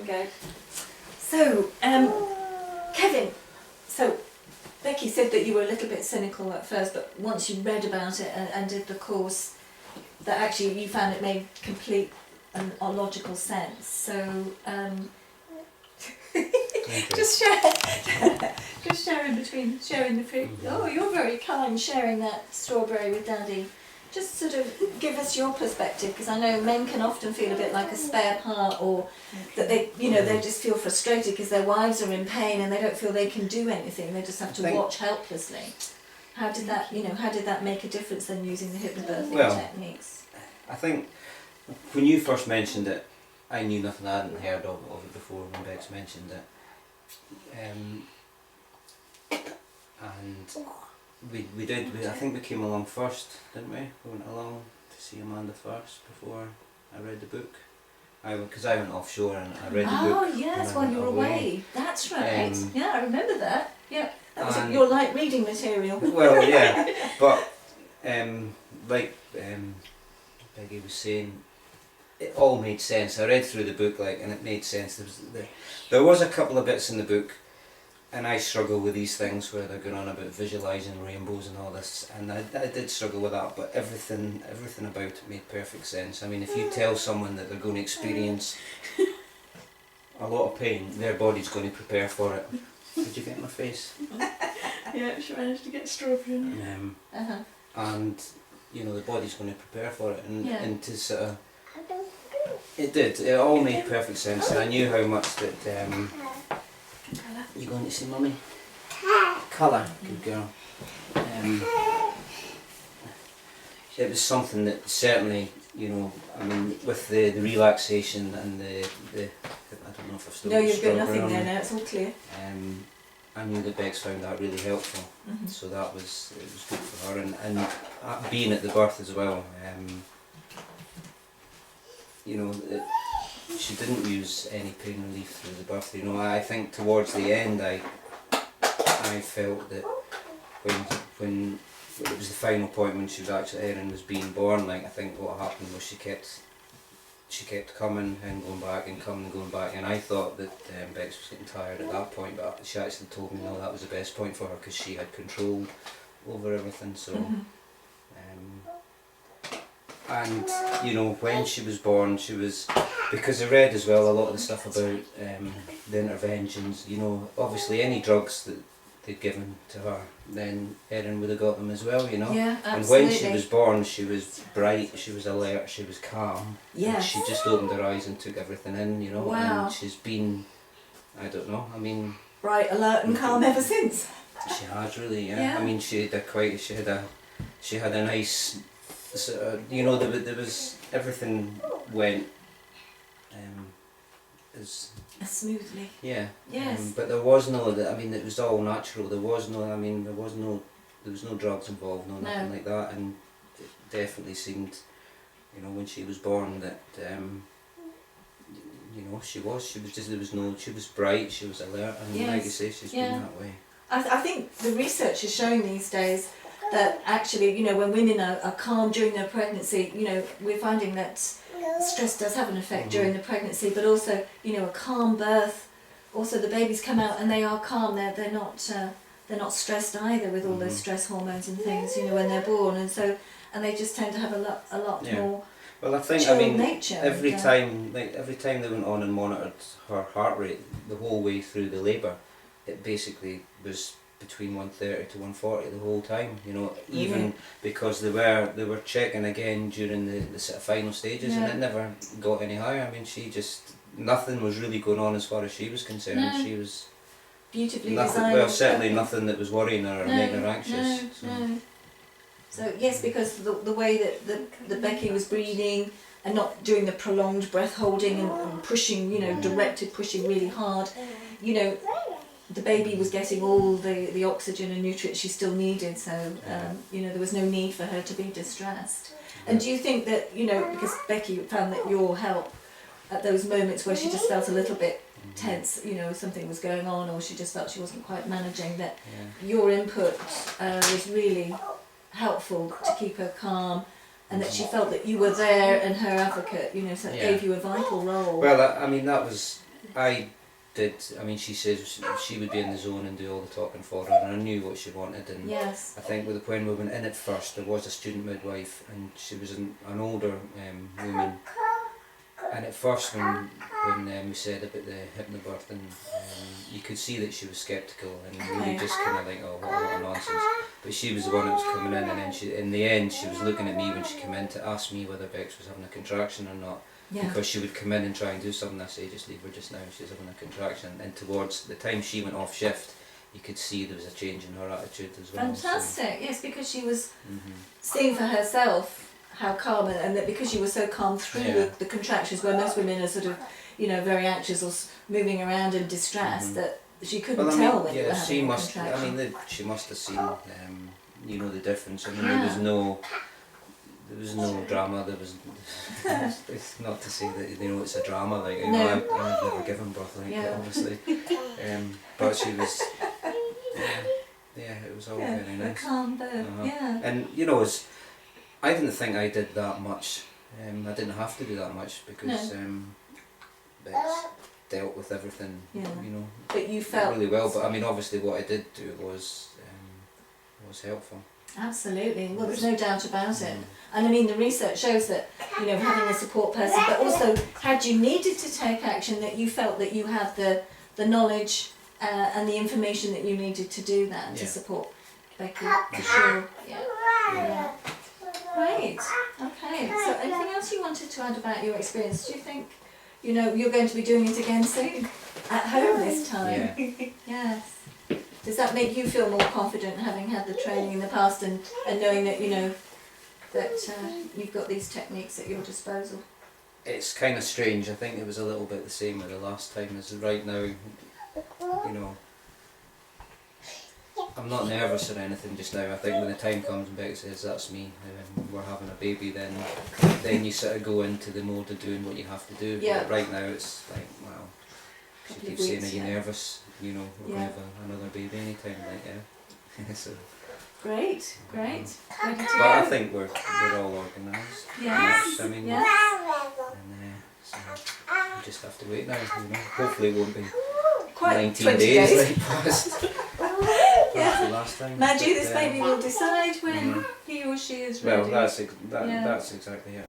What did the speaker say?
go. So, Kevin, so Becky said that you were a little bit cynical at first, but once you read about it and did the course, that actually you found it made complete and logical sense. So, just sharing the fruit. Oh, you're very kind, sharing that strawberry with Daddy. Just sort of give us your perspective, because I know men can often feel a bit like a spare part, or that they, they just feel frustrated because their wives are in pain and they don't feel they can do anything. They just have to watch helplessly. How did that make a difference then, using the hypnobirthing techniques? I think when you first mentioned it, I knew nothing. I hadn't heard of it before when Bex mentioned it. And we did. I think we came along first, didn't we? We went along to see Amanda first before I read the book. Because I went offshore and I read the book. Oh yes, while you were away. That's right. Yeah, I remember that. Yeah, that was your light reading material. Well, yeah, but like Peggy was saying, it all made sense. I read through the book and it made sense. There was a couple of bits in the book. And I struggle with these things where they're going on about visualising rainbows and all this, and I did struggle with that, but everything about it made perfect sense. I mean, if you tell someone that they're going to experience a lot of pain, their body's going to prepare for it. Did you get my face? Yeah, she managed to get strawberry in it. And, the body's going to prepare for it, and to sort of... It did, it all made perfect sense, and I knew how much that... You going to see Mummy? Colour, good girl. It was something that certainly, with the relaxation and the I don't know if I've still No, you've got nothing there now, it's all clear. I knew that Bex found that really helpful, so it was good for her, and being at the birth as well. She didn't use any pain relief through the birth. I think towards the end I felt that when it was the final point when she was actually, Erin was being born, I think what happened was she kept coming and going back and coming and going back, and I thought that Bex was getting tired at that point, but she actually told me no, that was the best point for her because she had control over everything. So. And when she was born, she was, because I read as well a lot of the stuff about the interventions. Obviously any drugs that they'd given to her, then Erin would have got them as well. Yeah, absolutely. And when she was born, she was bright, she was alert, she was calm. Yes. She just opened her eyes and took everything in. Wow. And she's been, I don't know. I mean, bright, alert, and calm ever since. She has really, yeah. I mean, she had a nice. So, there was everything went as smoothly. Yeah. Yes. But there was no. I mean, it was all natural. There was no. I mean, there was no drugs involved. Nothing like that. And it definitely seemed, when she was born that, she was just. There was no. She was bright. She was alert. And like you say, she's been that way. I think the research is showing these days that actually, when women are calm during their pregnancy, we're finding that stress does have an effect during the pregnancy, but also, a calm birth, also the babies come out and they are calm, they're not stressed either with all those stress hormones and things, when they're born, and they just tend to have a lot more. Well, I think, nature every time they went on and monitored her heart rate the whole way through the labour, it basically was between 130 to 140 the whole time, even because they were checking again during the sort of final stages, and it never got any higher. I mean, nothing was really going on as far as she was concerned. No. She was beautifully designed. Well, certainly nothing that was worrying her or making her anxious. No. So yes, because the way that the Becky was breathing and not doing the prolonged breath holding and pushing, directed pushing really hard, the baby was getting all the oxygen and nutrients she still needed, so there was no need for her to be distressed. And do you think that, because Becky found that your help at those moments where she just felt a little bit tense, something was going on, or she just felt she wasn't quite managing, that your input was really helpful to keep her calm, and that she felt that you were there and her advocate, so it gave you a vital role? Well, I mean, that was I did. I mean, she says she would be in the zone and do all the talking for her, and I knew what she wanted. And Yes. I think when we went in at first, there was a student midwife, and she was an older woman. And at first, when we said about the hypnobirthing, you could see that she was sceptical and really just kind of like, oh, what a lot of nonsense. But she was the one that was coming in, and then in the end, she was looking at me when she came in to ask me whether Bex was having a contraction or not. Yeah. Because she would come in and try and do something. I say, just leave her just now. She's having a contraction. And towards the time she went off shift, you could see there was a change in her attitude as well. Fantastic. Yes, because she was seeing for herself how calm, and that because you were so calm through the contractions, where most women are sort of, very anxious or moving around and distressed, that she couldn't tell when you were having a contraction. I mean, she must have seen, the difference. I mean, there was no drama. There was. It's not to say that it's a drama. Like I've never given birth, obviously. But she was. It was all very nice. A calm birth. Yeah. And I didn't think I did that much. I didn't have to do that much because Bex dealt with everything, But you felt really well. But I mean, obviously, what I did do was helpful. Absolutely. Well, there's no doubt about it. And I mean, the research shows that having a support person, but also had you needed to take action, that you felt that you had the knowledge and the information that you needed to do that to support Becky. For sure. Yeah. Great. Okay. So anything else you wanted to add about your experience? Do you think, you're going to be doing it again soon? At home this time? Yeah. Yes. Does that make you feel more confident, having had the training in the past and knowing that, that you've got these techniques at your disposal? It's kind of strange. I think it was a little bit the same with the last time as right now, I'm not nervous or anything just now. I think when the time comes and Beck says that's me, we're having a baby, then you sort of go into the mode of doing what you have to do. Yeah. But right now it's like, wow, she keeps saying, are you nervous? We're going to have another baby anytime, so. Great. Ready to But go? I think we're all organised. Yes. I mean, Yes. and so we just have to wait now. Hopefully it won't be Quite 19 20 days like past. Yeah. The last time. Mind you, this But, baby will decide when he or she is ready. well, that's exactly it.